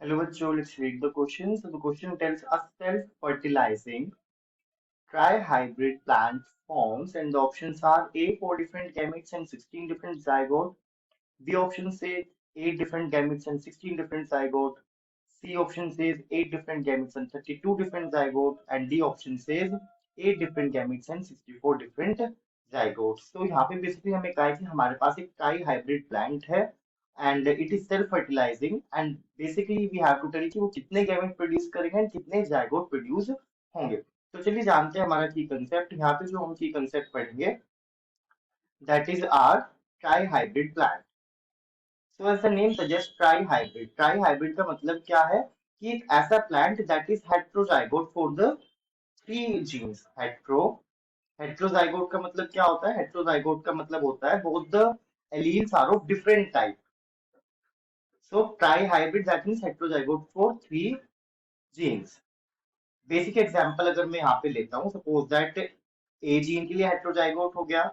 Hello, bachcho, let's read the question. So the question tells us self-fertilizing trihybrid plant forms, and the options are A, 4 different gametes and 16 different zygote. B option says 8 different gametes and 16 different zygote. C option says 8 different gametes and 32 different zygote. And D option says 8 different gametes and 64 different zygotes. तो यहाँ पे basically हमें कहा है कि हमारे पास एक ट्राई हाइब्रिड प्लांट है and it is self fertilising and basically we have to tell कि वो कितने गैमेट प्रोड्यूस करेंगे एंड कितने जाइगोट प्रोड्यूस होंगे। तो चलिए जानते हैं हमारा की कंसेप्ट। यहाँ पे जो हम की कंसेप्ट पढ़ेंगे that is our trihybrid plant. So as the name suggest trihybrid, trihybrid का मतलब क्या है कि एक ऐसा plant that is heterozygote for the three genes. Heterozygote का मतलब क्या होता है? हेट्रोजाइगोट का मतलब होता है both the alleles are of different type. So trihybrid that means heterozygote for three genes. Basic example अगर मैं यहाँ पे लेता हूँ, सपोज दैट ए जीन के लिए हेट्रोजाइगोट हो गया,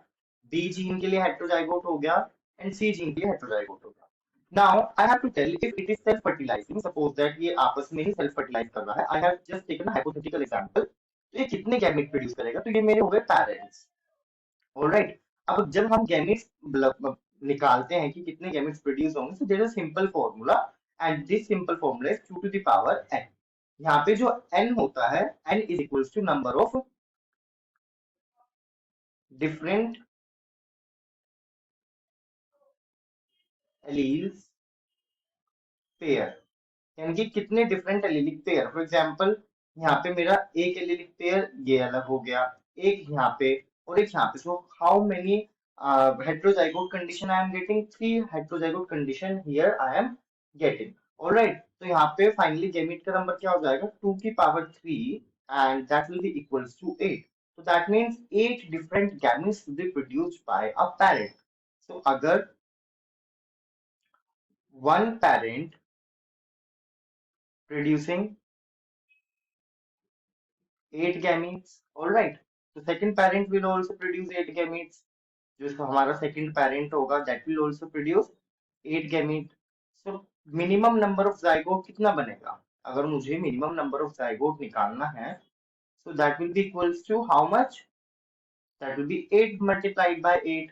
बी जीन के लिए हेट्रोजाइगोट हो गया एंड सी जीन के लिए हेट्रोजाइगोट हो गया। Now I have to tell if it is self fertilising, suppose that ये आपस में ही सेल्फ फर्टिलाइज कर रहा है। I have just taken hypothetical example. तो ये कितने गैमेट प्रोड्यूस करेगा? तो ये मेरे हो गए पेरेंट्स। ऑलराइट, अब जब हम गैमेट्स निकालते हैं कि कितने गैमेट्स प्रोड्यूस होंगे, so there is a simple formula and this simple formula is 2 to the power n। यहाँ पे जो n होता है, n is equals to number of different alleles pair, यानी कि कितने different allylic pair. For example यहाँ पे मेरा एक एलिलिक पेयर ये अलग हो गया, एक यहाँ पे और एक यहाँ पे। So how many heterozygote condition I am getting? Three heterozygote condition here I am getting. Alright, तो यहाँ पे फाइनली गैमेट का नंबर क्या हो जाएगा? 2 की power 3 and that will be equals to 8। so that means 8 different gametes will be produced by a parent। so अगर one parent producing 8 gametes, all right, so second parent will also produce 8 gametes। जो हमारा second parent होगा that will also produce 8 gamete। so minimum number of zygote कितना बनेगा? अगर मुझे minimum number of zygote निकालना है, so that will be equals to how much? That will be 8 multiplied by 8,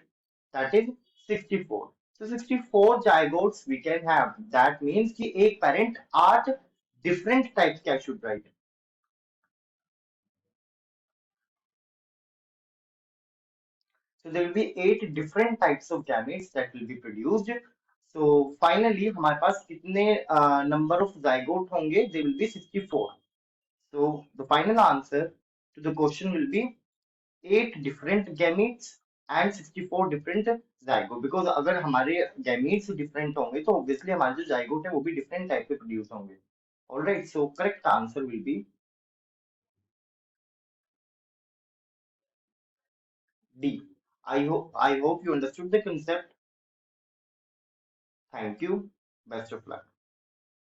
that is 64। so 64 zygotes we can have। that means कि एक parent 8 different types क्या should write? So there will be 8 different types of gametes that will be produced। So finally हमारे पास कितने number of zygote होंगे? They will be 64। So the final answer to the question will be 8 different gametes and 64 different zygote। Because अगर हमारे gametes different होंगे तो obviously हमारे जो zygote है वो भी different type के produce होंगे। Alright, so correct answer will be D। I hope you understood the concept। Thank you। Best of luck।